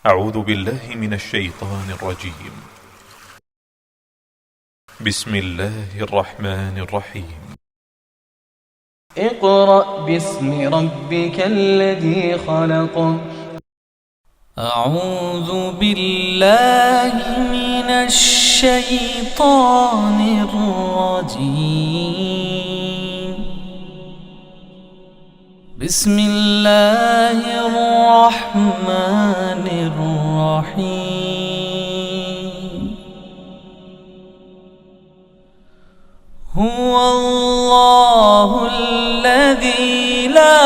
أعوذ بالله من الشيطان الرجيم. بسم الله الرحمن الرحيم. اقرأ باسم ربك الذي خلق. أعوذ بالله من الشيطان الرجيم. بسم الله الرحمن الرحيم. هو الله الذي لا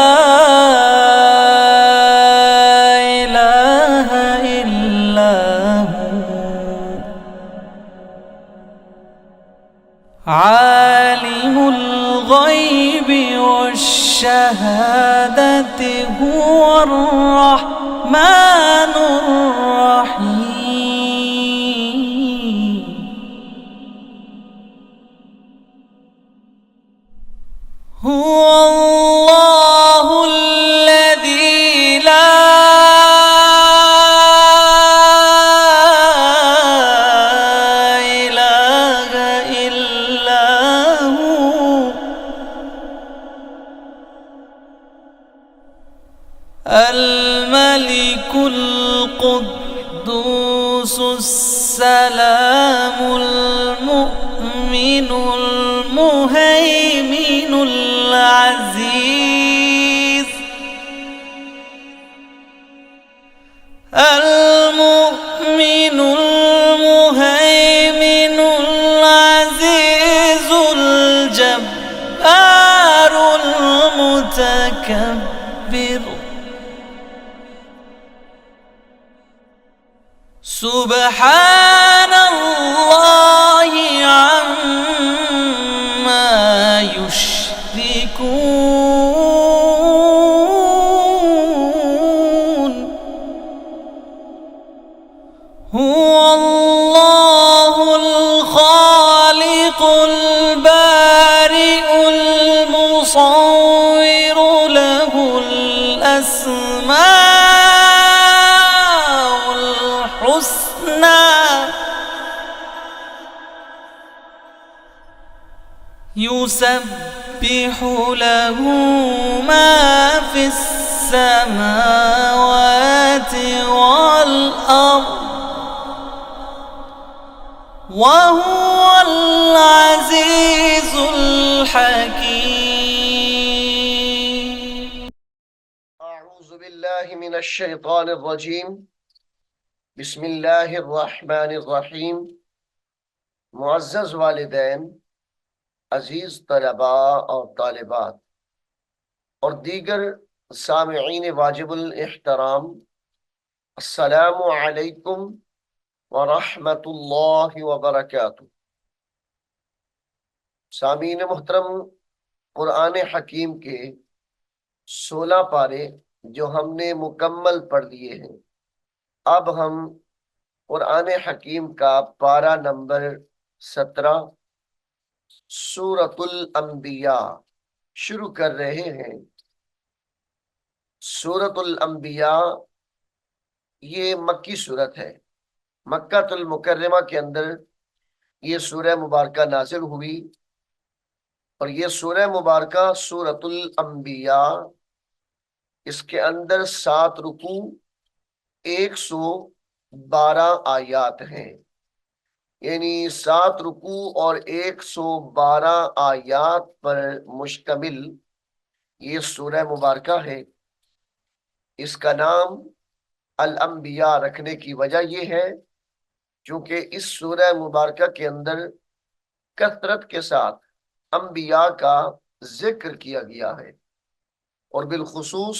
إله إلا هو عالم الغيب والشهادة هو الرحمن الرحيم. هو الله الذي لا إله إلا هو الملك القدوس السلام المؤمن المهيمن العزيز المؤمن المهيمن العزيز الجبار المتكبر. سبحان الله عما يشركون. هو الله الخالق البارئ المصور له الأسماء الحسنى يسبح له ما في السماوات والأرض وهو العزيز الحكيم. أعوذ بالله من الشيطان الرجيم. بسم الله الرحمن الرحيم. मुअज़्ज़ज़ वालिदैन, अजीज तलबा और तालिबात और दीगर सामिईन वाजिबुल इहतराम, अस्सलामु अलैकुम व रहमतुल्लाहि व बरकातुहू। सामीन मुहतरम, कुरान हकीम के 16 पारे जो हमने मुकम्मल पढ़ लिए हैं, अब हम कुरान हकीम का पारा नंबर 17 सूरतुल अंबिया शुरू कर रहे हैं। सूरतुल अंबिया ये मक्की सूरत है। मक्कातुल मुकर्रमा के अंदर ये सूरह मुबारका नाजिल हुई और ये सूरह मुबारका सूरतुल अंबिया, इसके अंदर 7 रुकू 112 आयात हैं, यानी 7 रुकू और 112 आयात पर मुश्तमिल ये सूरह मुबारका है। इसका नाम अल अंबिया रखने की वजह यह है क्योंकि इस सूरह मुबारका के अंदर कसरत के साथ अंबिया का जिक्र किया गया है और बिलखुसूस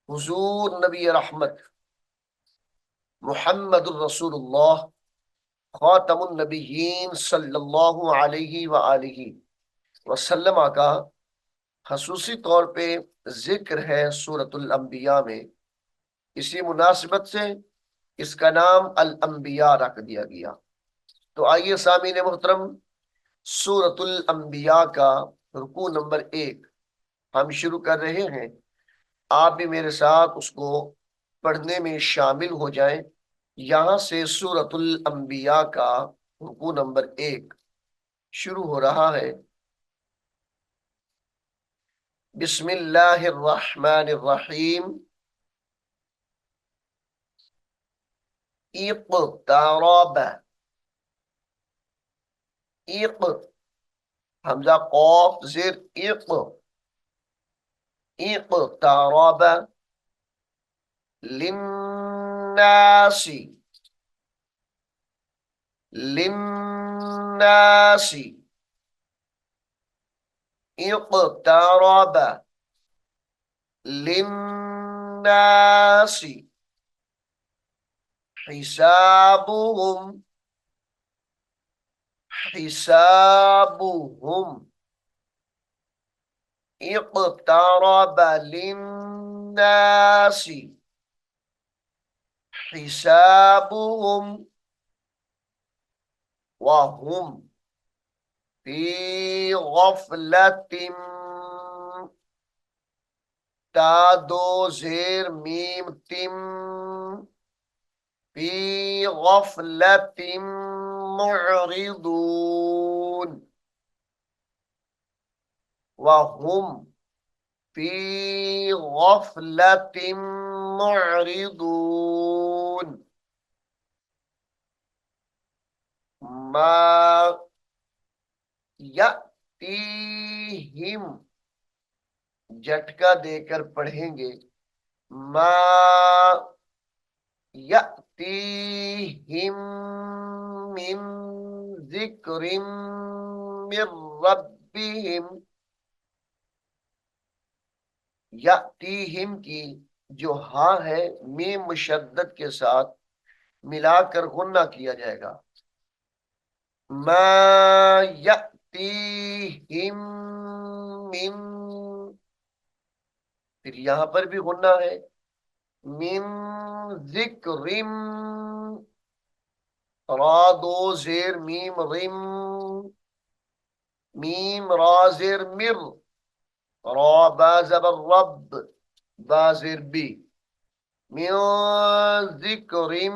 हुजूर नबी रहमत मुहम्मदुर रसूलुल्लाह खातमुन नबिय्यीन सल्लल्लाहु अलैहि व आलिहि वसल्लम का खसूसी तौर पे जिक्र है सूरतुल अंबिया में। इसी मुनासिबत से इसका नाम अल अंबिया रख दिया गया। तो आइए सामीन मोहतरम, सूरतुल अंबिया का रुकू नंबर 1 हम शुरू कर रहे हैं। आप भी मेरे साथ उसको पढ़ने में शामिल हो जाएं। यहां से सूरतुल अंबिया का रुकू नंबर 1 शुरू हो रहा है। बिस्मिल्लाहिर्रहमानिर्रहीम। इक़्तरब, इक़, हमजा कौफ ज़ेर इक़, इक़्तरब लिन्नासी, लिन्नासी, इक़्तरब लिन्नासी हिसाबुहुम, हिसाबुहुम, इक़्तरब लिन्नासी हिसाबुहुम वहुम फी गफलतिम, ता दो ज़ेर मीम तिम, फी गफलतिम मुअरिदून, वहुम फी गफलतिम मुअरिदून। मा यअतीहिम, झटका देकर पढ़ेंगे। मा यअतीहिम मिन ज़िक्रिम मिर रब्बिहिम, यअतीहिम की जो हा है मीम मुशद्दद के साथ मिलाकर गुन्ना किया जाएगा। मा यअतीहिम मिन, फिर यहां पर भी गुन्ना है। मिन जिक्रिम, रा दो ज़ेर मीम रिम, मीम रा ज़ेर मिर, रा बा ज़बर रब, बा ज़ेर बी, मिन जिक्रिम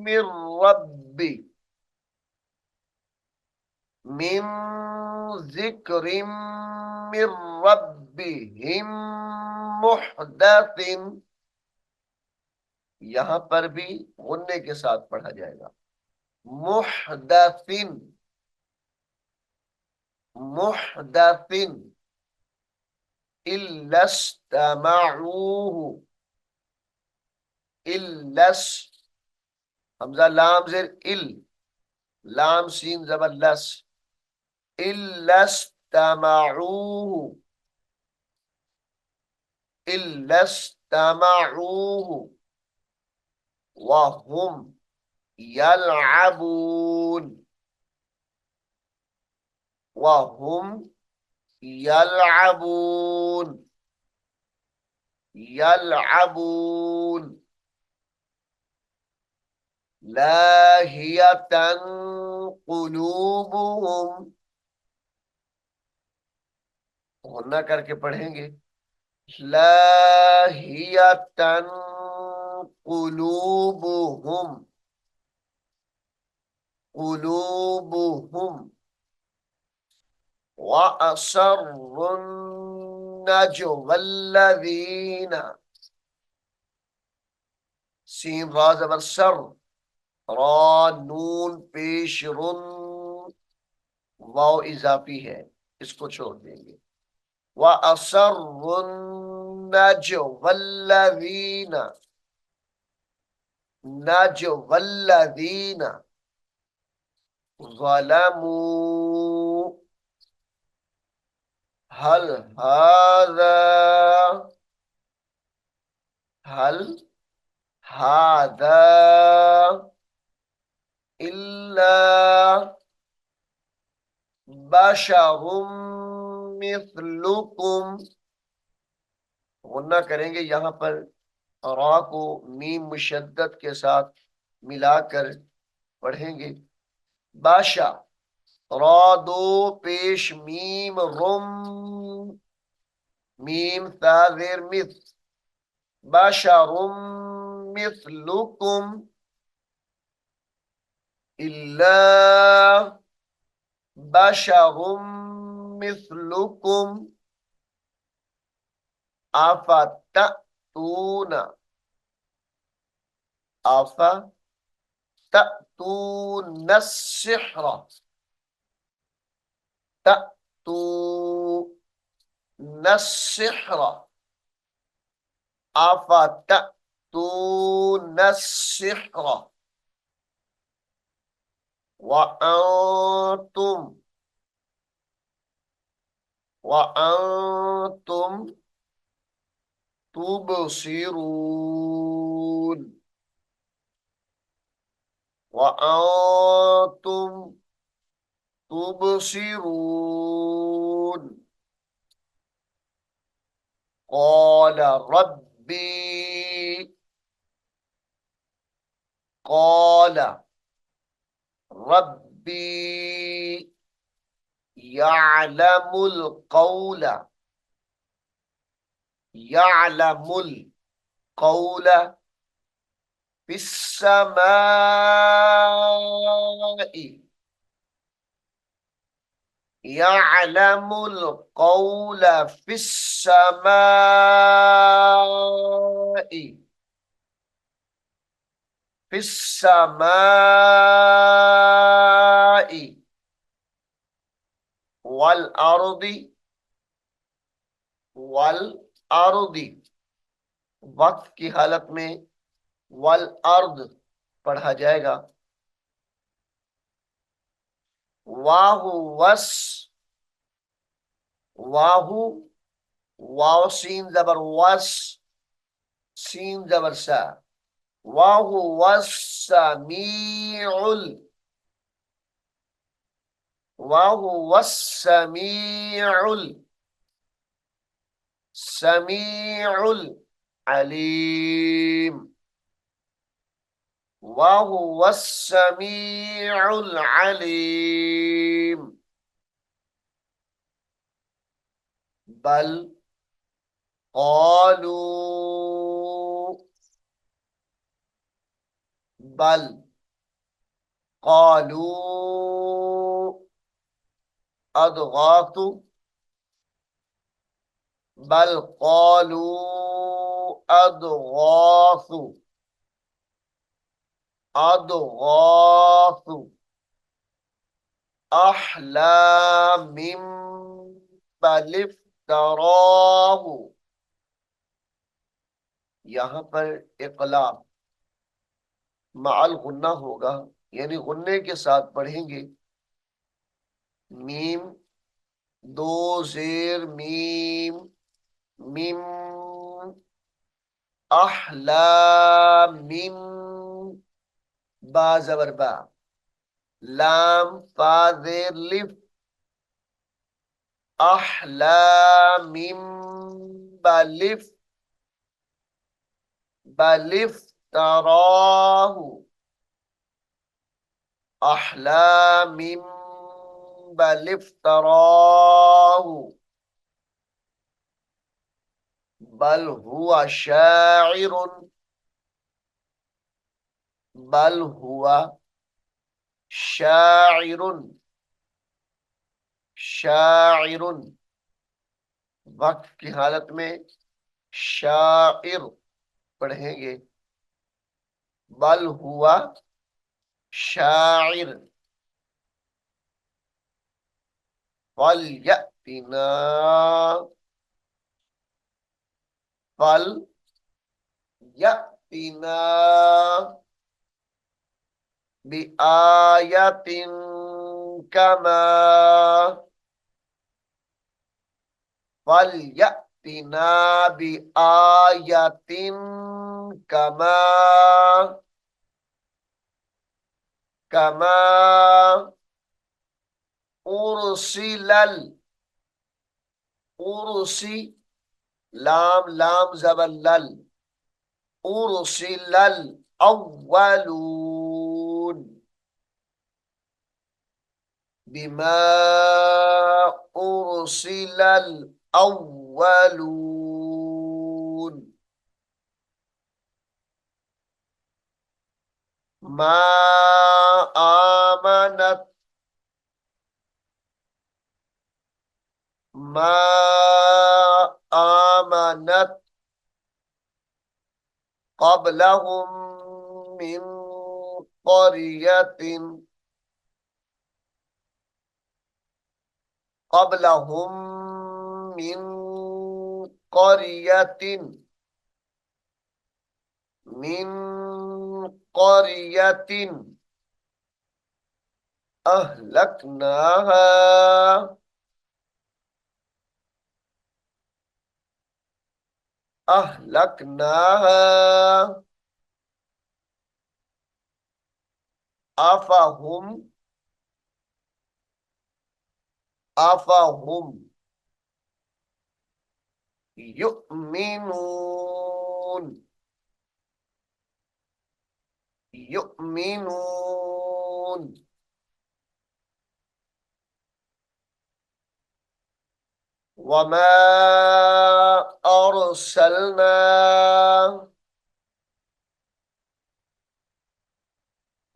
मिर रब्बी, मिन जिक्रिम मिर रब्बिहिम मुहदथिन, यहां पर भी गुन्ने के साथ पढ़ा जाएगा। मुहदथिन, मुहदथिन, इल्लस्तमऊहु, इल्लस, हमजा लाम ज़ेर इल, लाम सीन ज़बर लस, इल्लस्तमऊहु, इल्लस्तमऊहु वहुम यलअबून, वहुम यलअबून, यलअबून, लाहियतन कुलूबुहुम, गुन्ना करके पढ़ेंगे। लाहियतन कुलूबुहुम, कुलूबुहुम, व असर्रुन नजवल्लज़ीना, सीन रा ज़बर सर, रा नून पेश रुन, वाव इजाफी है, इसको छोड़ देंगे। व असर्रुन नजवल्लज़ीना, नजवल्लज़ीना ज़लमू, हल हाज़ा, हल हाज़ा इल्ला बशरुम मिस्लुकुम, गुन्ना करेंगे यहां पर, रा को मीम मुशद्दद के साथ मिलाकर पढ़ेंगे। बाशा, रा दो पेश मीम रुम, मीम ता ज़ेर मिस, बशरुम मिस्लुकुम इल्ला बशरुम मिस्लुकुम अफततूना अफततूना सिहरा ततूना सिहरा अफततूना सिहरा वअंतुम वअंतुम तुबसिरून वअंतुम तुबसिरून قال ربي قال ربي يعلم القول يعلم القول في السماء يعلم القول في السماء في السماء والأرض والأرض वक्त की हालत में वल अर्द पढ़ा जाएगा। वाहु वस वाहु वाव सीन जबर वस सीन जबर सा वाहु वस्समीउल वाहु वस्समीउल समीउल अलीम वहुव अस्समीउल अलीम बल क़ालू बल क़ालू अदगातु बल क़ालू अदगासु अदगासु अहलामिम बलिफ्तराहु। यहाँ पर इक़लाब माल गुन्ना होगा, यानी गुन्ने के साथ पढ़ेंगे। मीम दो जेर मीम मिम अहलामिम बा जबर बा लाम फा जेर लिफ अहलामिम बलिफ बलिफ तराहु अहलामिम बलिफ तराहु बल हुआ शाइरुन बल हुआ शाइरुन शाइरुन वक्त की हालत में शाइर पढ़ेंगे। बल हुआ शाइर फल यतिना फल यतिना बिआयतिन कमा फल यतिना बिआयतिन कमा कमा उर्सिलल उर्सी लाम लाम जबर लल उर्सिलल अव्वलून बिमा उर्सिलल अव्वलून मा आमनत, मा आमनत क़ब्लहुम मिन क़रियतिन, क़ब्लहुम मिन क़रियतिन, मिन क़रियतिन अहलकनाहा, अहलकनाहा अफहुम, अफहुम युमिनून, युमिनून वमा अरसलना,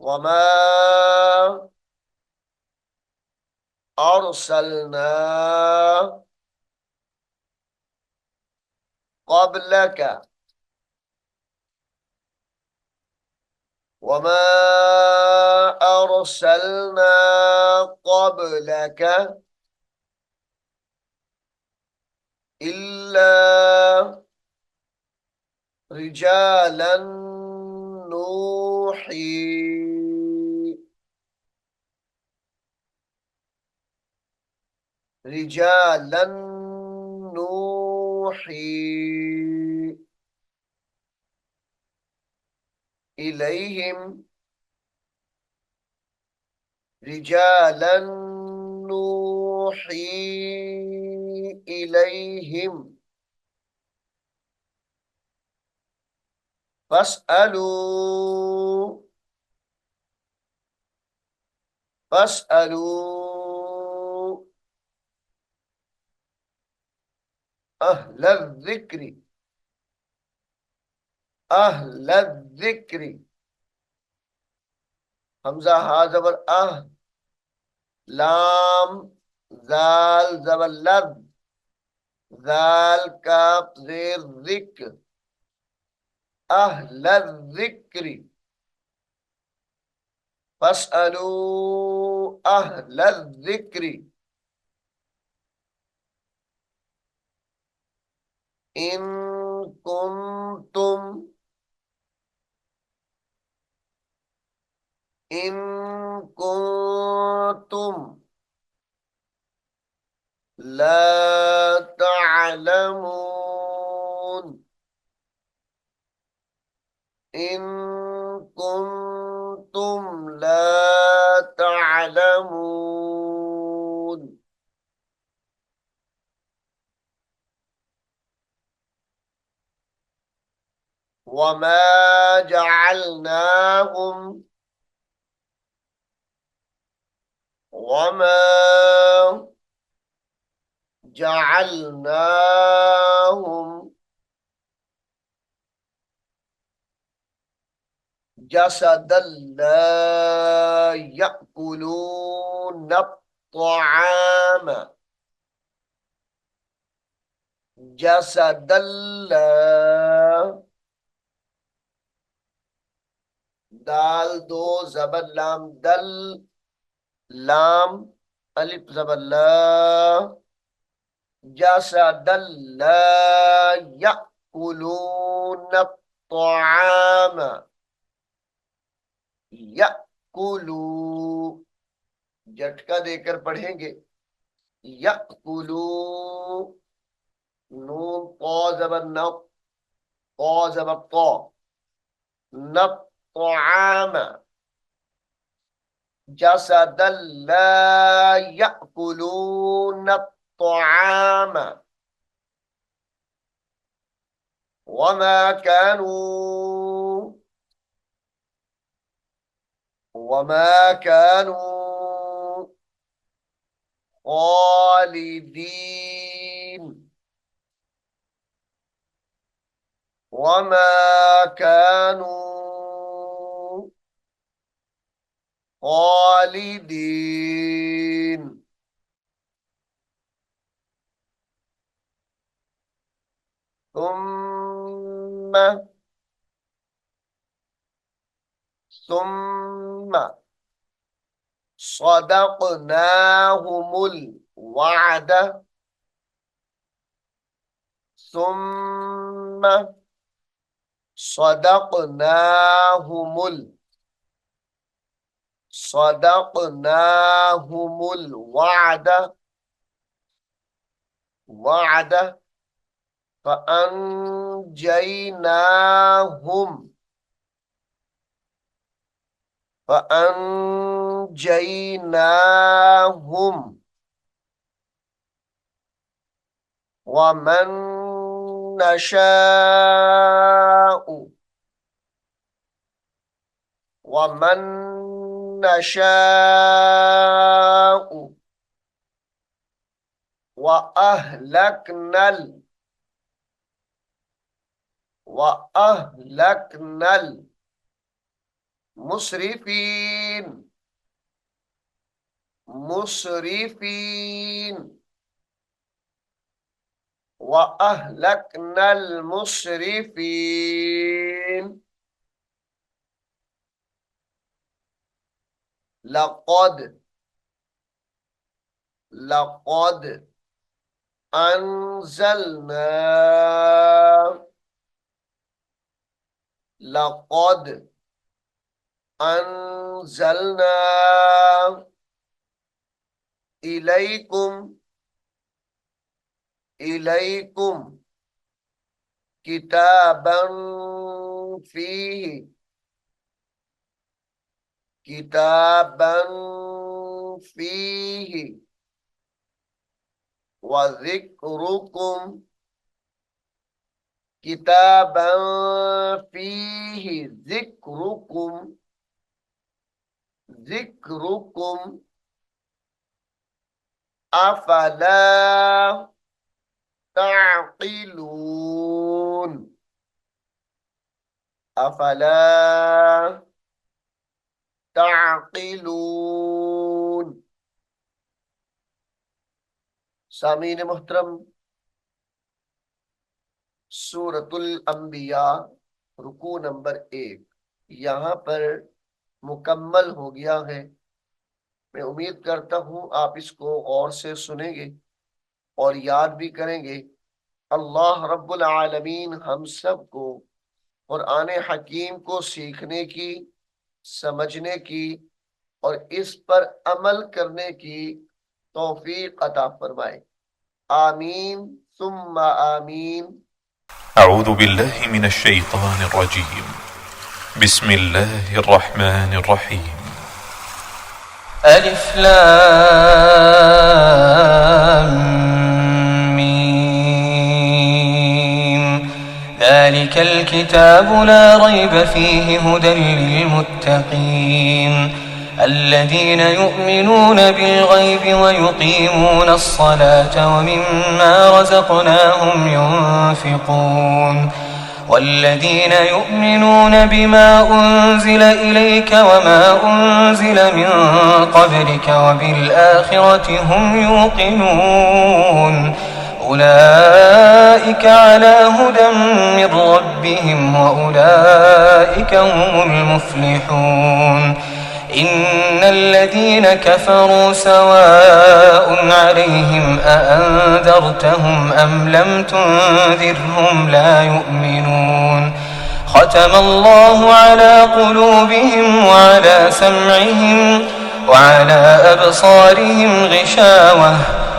वमा अरसलना क़ब्लक, वमा अरसलना क़ब्लक इल्ला रिजालन नूही, रिजालन नूही इलैहिम, रिजालन नूही इलैहिम फस्अलू, फस्अलू अहल ज़िक्रि, अहल ज़िक्रि, हमजा हा ज़बर अह, लाम जाल ज़बर लज़, जाल काफ ज़ेर ज़िक्र, अहल ज़िक्रि फस्अलू अहल ज़िक्रि इन कुंतुम, इन कुंतुम ला तअलमून, इन कुंतुम ला तअलमून वमा जअलनाहुम, वमा जअलनाहुम जसदन ला यअकुलून अत्तआम, जसदन ला, दाल दो ज़बर लाम दल, लाम अलिफ ज़बर ला, जसदन ला यअकुलून अत्तआम, यअकुलू झटका देकर पढ़ेंगे, यअकुलू, नून क़ौ ज़बर न, क़ौ ज़बर क़ौ, नत्तआम जसदन ला यअकुलून अत्तआम वमा कानू, वमा कानू खालिदीन, वमा कानू खालिदीन। सुम्मा सुम्मा सदक़नाहुमुल वअद। सुम्मा सदक़नाहुमुल वअद वअद फअनजयनाहुम वमन नशाउ वअहलकनल मुसरिफीन वअहलकनल मुसरिफीन। लक़द अंज़लना इलैकुम किताबन फीही वज़िक्रुकुम किताबन फीही ज़िक्रुकुम अफला ताक़िलून। सामीन मुहतरम, सूरतुल अंबिया रुकू नंबर 1 यहाँ पर मुकम्मल हो गया है। मैं उम्मीद करता हूँ आप इसको गौर से सुनेंगे और याद भी करेंगे। अल्लाह रब्बुल आलमीन हम सब को कुरान हकीम को सीखने की, समझने की और इस पर अमल करने की तौफीक अता फरमाए। आमीन सुम्मा आमीन। أعوذ بالله من الشيطان الرجيم بسم الله الرحمن الرحيم ألف لام ميم ذلك الكتاب لا ريب فيه هدى للمتقين الذين يؤمنون بالغيب ويقيمون الصلاة ومما رزقناهم ينفقون والذين يؤمنون بما أنزل إليك وما أنزل من قبلك وبالآخرة هم يوقنون أولئك على هدى من ربهم وأولئك هم المفلحون إن الذين كفروا سواء عليهم أأنذرتهم أم لم تنذرهم لا يؤمنون ختم الله على قلوبهم وعلى سمعهم وعلى أبصارهم غشاوة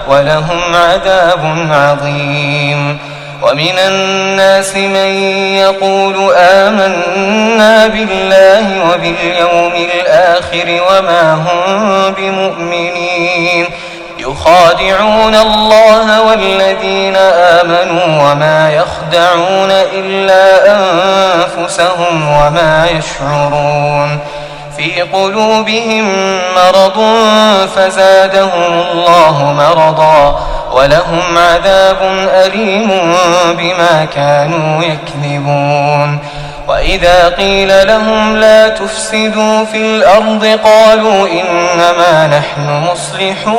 ولهم عذاب عظيم ومن الناس من يقول آمنا بالله وباليوم الآخر وما هم بمؤمنين يخادعون الله والذين آمنوا وما يخدعون إلا أنفسهم وما يشعرون في قلوبهم مرض فزادهم الله مرضا ولهم عذاب أليم بما كانوا يكذبون وإذا قيل لهم لا تفسدوا في الأرض قالوا إنما نحن مصلحون